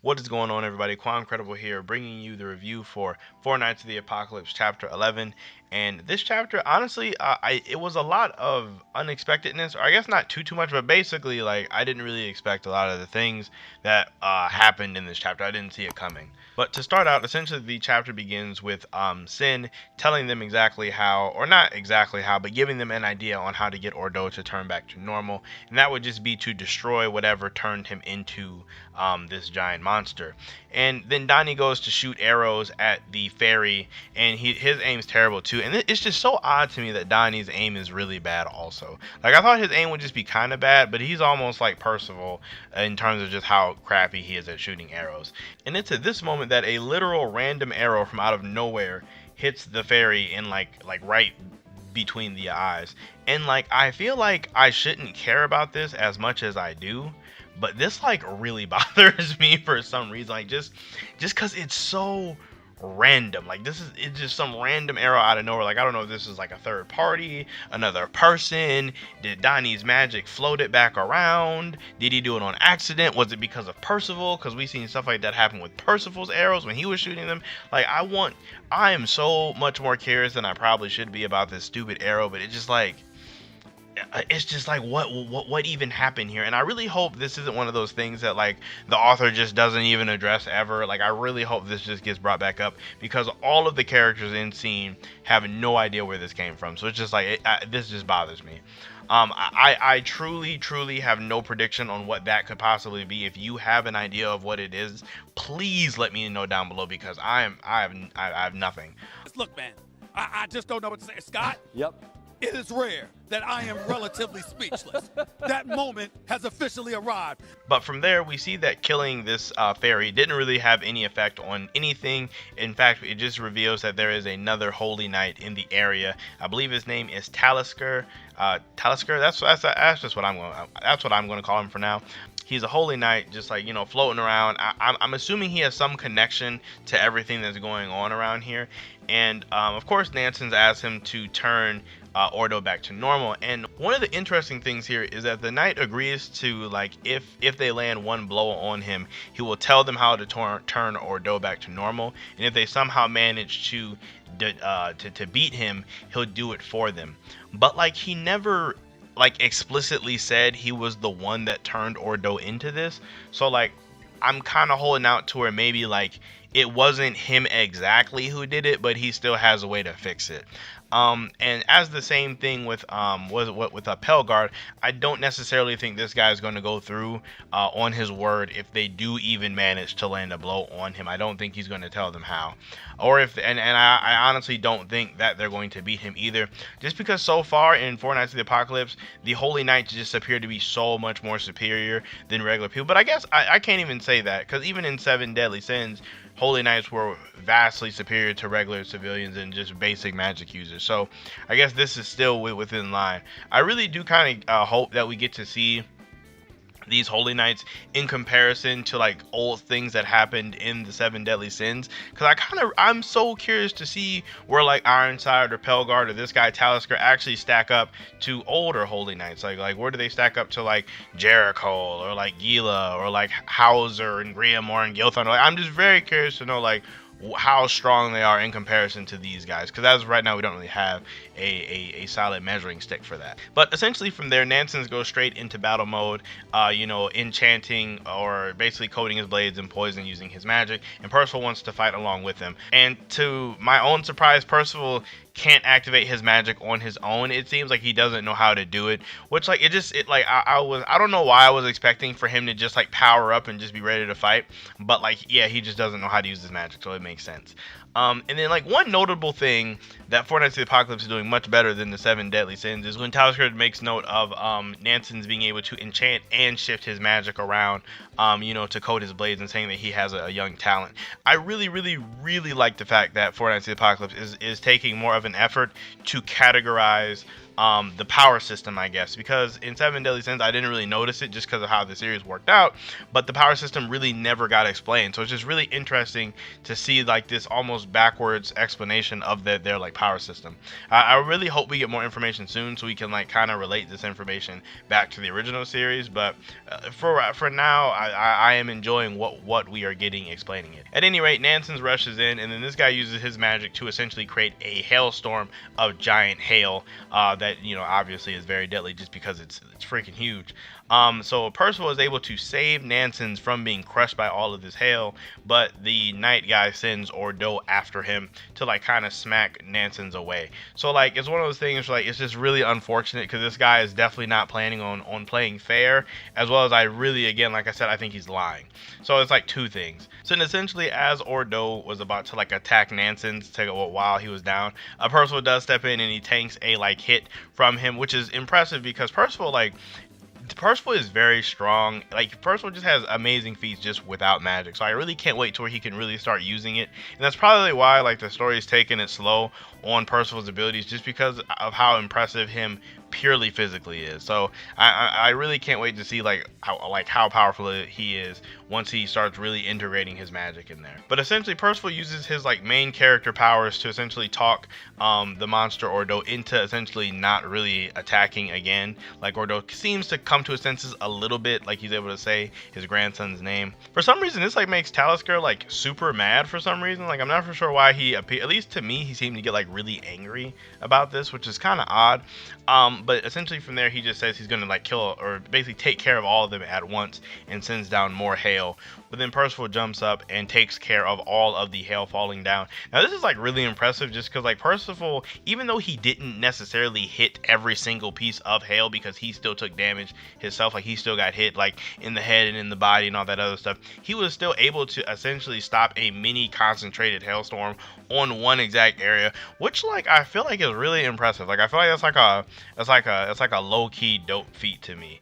What is going on, everybody? Quancredible here, bringing you the review for Four Nights of the Apocalypse, Chapter 11. And this chapter, honestly, it was a lot of unexpectedness, or I guess not too much, but basically, like, I didn't really expect a lot of the things that happened in this chapter. I didn't see it coming. But to start out, essentially, the chapter begins with Sin telling them exactly how, or not exactly how, but giving them an idea on how to get Ordo to turn back to normal, and that would just be to destroy whatever turned him into this giant monster. And then Donnie goes to shoot arrows at the fairy, and his aim's terrible too. And it's just so odd to me that Donnie's aim is really bad also. Like, I thought his aim would just be kind of bad, but he's almost like Percival in terms of just how crappy he is at shooting arrows. And it's at this moment that a literal random arrow from out of nowhere hits the fairy in like right between the eyes. And like, I feel like I shouldn't care about this as much as I do, but this like really bothers me for some reason. Like, just because it's so random. Like, it's just some random arrow out of nowhere. Like, I don't know if this is like a third party, another person. Did Donnie's magic float it back around? Did he do it on accident? Was it because of Percival? Because we've seen stuff like that happen with Percival's arrows when he was shooting them. Like, I am so much more curious than I probably should be about this stupid arrow, but it's just like, what even happened here? And I really hope this isn't one of those things that like the author just doesn't even address ever. Like, I really hope this just gets brought back up, because all of the characters in scene have no idea where this came from. So it's just like, this just bothers me. I truly have no prediction on what that could possibly be. If you have an idea of what it is, please let me know down below, because I have nothing. Look, man, I just don't know what to say. Scott? Yep. It is rare that I am relatively speechless. That moment has officially arrived. But from there, we see that killing this fairy didn't really have any effect on anything. In fact, it just reveals that there is another holy knight in the area. I believe his name is Talisker. Talisker. That's just what I'm going to call him for now. He's a holy knight, just like, floating around. I'm assuming he has some connection to everything that's going on around here. And of course, Nanson's asked him to turn Ordo back to normal. And one of the interesting things here is that the knight agrees to, like, if they land one blow on him, he will tell them how to turn Ordo back to normal. And if they somehow manage to beat him, he'll do it for them. But like, he never like explicitly said he was the one that turned Ordo into this. So like, I'm kind of holding out to where maybe like it wasn't him exactly who did it, but he still has a way to fix it. And as the same thing with Pelgard, I don't necessarily think this guy is going to go through on his word if they do even manage to land a blow on him. I don't think he's going to tell them how, or if and I honestly don't think that they're going to beat him either, just because so far in Four Nights of the Apocalypse, the Holy Knights just appear to be so much more superior than regular people. But I guess I can't even say that, because even in Seven Deadly Sins, Holy Knights were vastly superior to regular civilians and just basic magic users. So I guess this is still within line. I really do kind of hope that we get to see these holy knights in comparison to like old things that happened in the Seven Deadly Sins, because I'm so curious to see where like Ironside or Pelgard or this guy Talisker actually stack up to older holy knights. Like where do they stack up to like Jericho or like Gila or like Hauser and Griamore and Gilthon? Like, I'm just very curious to know like how strong they are in comparison to these guys, because as of right now we don't really have a solid measuring stick for that. But essentially from there, Nanson's goes straight into battle mode, enchanting or basically coating his blades in poison using his magic, and Percival wants to fight along with him. And to my own surprise, Percival can't activate his magic on his own. It seems like he doesn't know how to do it, which like I don't know why I was expecting for him to just like power up and just be ready to fight, but like, yeah, he just doesn't know how to use his magic, so it makes sense. And then like one notable thing that Four Nights of the Apocalypse is doing much better than the Seven Deadly Sins is when Talisker makes note of Nanson's being able to enchant and shift his magic around, to coat his blades, and saying that he has a young talent. I really like the fact that Four Nights of the Apocalypse is taking more of an effort to categorize the power system, I guess, because in Seven Deadly Sins I didn't really notice it just because of how the series worked out, but the power system really never got explained. So it's just really interesting to see like this almost backwards explanation of their like power system. I really hope we get more information soon so we can like kind of relate this information back to the original series, but for now I am enjoying what we are getting explaining it. At any rate, Nansen's rushes in, and then this guy uses his magic to essentially create a hailstorm of giant hail that, you know, obviously is very deadly just because it's freaking huge. So Percival is able to save Nansen's from being crushed by all of this hail, but the night guy sends Ordo after him to like kind of smack Nansen's away. So like it's one of those things where, like, it's just really unfortunate because this guy is definitely not planning on playing fair, as well as I really, again, like I said, I think he's lying. So it's like two things. So essentially, as Ordo was about to like attack Nansen's while he was down, Percival does step in and he tanks a like hit from him, which is impressive because Percival is very strong. Like Percival just has amazing feats just without magic. So I really can't wait till he can really start using it. And that's probably why like the story is taking it slow on Percival's abilities, just because of how impressive him purely physically is. So I really can't wait to see like how powerful he is once he starts really integrating his magic in there. But essentially Percival uses his like main character powers to essentially talk the monster Ordo into essentially not really attacking again. Like Ordo seems to come to his senses a little bit, like he's able to say his grandson's name. For some reason this like makes Talisker like super mad for some reason. Like I'm not for sure why at least to me he seemed to get like really angry about this, which is kind of odd. But essentially from there he just says he's gonna like kill or basically take care of all of them at once and sends down more hail. But then Percival jumps up and takes care of all of the hail falling down. Now this is like really impressive just because like Percival, even though he didn't necessarily hit every single piece of hail because he still took damage himself, like he still got hit like in the head and in the body and all that other stuff, he was still able to essentially stop a mini concentrated hailstorm on one exact area, which like I feel like is really impressive. Like I feel like that's like a low-key dope feat to me.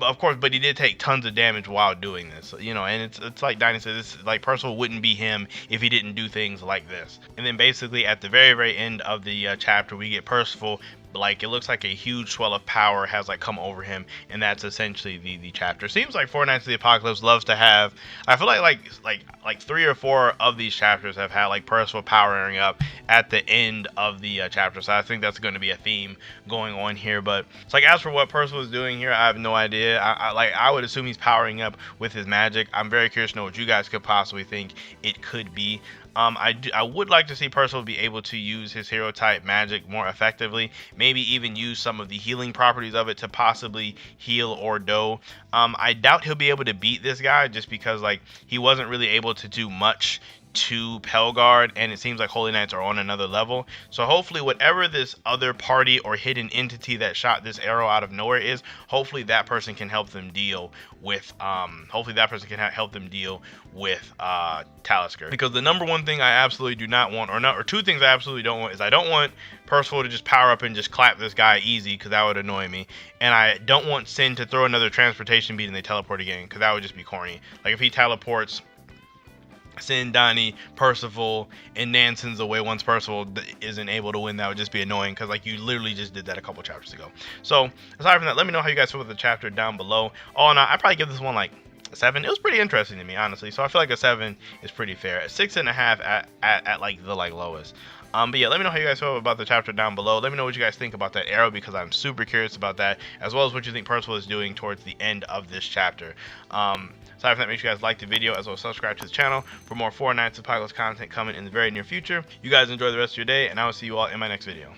Of course, but he did take tons of damage while doing this, you know, and it's like Diney said, this like Percival wouldn't be him if he didn't do things like this. And then basically at the very end of the chapter, we get Percival, like it looks like a huge swell of power has like come over him, and that's essentially the chapter. Seems like Four Knights of the Apocalypse loves to have, I feel like 3 or 4 of these chapters have had like Percival powering up at the end of the chapter, so I think that's going to be a theme going on here. But it's like, as for what Percival is doing here, I have no idea. I would assume he's powering up with his magic. I'm very curious to know what you guys could possibly think it could be. I would like to see Percival be able to use his hero type magic more effectively, maybe even use some of the healing properties of it to possibly heal Ordo. I doubt he'll be able to beat this guy just because like he wasn't really able to do much to Pelgard, and it seems like Holy Knights are on another level. So hopefully whatever this other party or hidden entity that shot this arrow out of nowhere is, hopefully that person can help them deal with Talisker. Because the number one thing I absolutely do not want, or two things I absolutely don't want, is I don't want Percival to just power up and just clap this guy easy, because that would annoy me. And I don't want Sin to throw another transportation beat and they teleport again, because that would just be corny. Like if he teleports Sin, Donnie, Percival, and Nansen's away once Percival isn't able to win, that would just be annoying, because like you literally just did that a couple chapters ago. So aside from that, let me know how you guys feel with the chapter down below. All in all, I'd probably give this one like a 7. It was pretty interesting to me, honestly, so I feel like a 7 is pretty fair. 6.5 at like the lowest. But yeah, let me know how you guys feel about the chapter down below. Let me know what you guys think about that arrow, because I'm super curious about that, as well as what you think Percival is doing towards the end of this chapter. Aside from that, make sure you guys like the video, as well as subscribe to the channel for more Four Knights of Apocalypse content coming in the very near future. You guys enjoy the rest of your day, and I will see you all in my next video.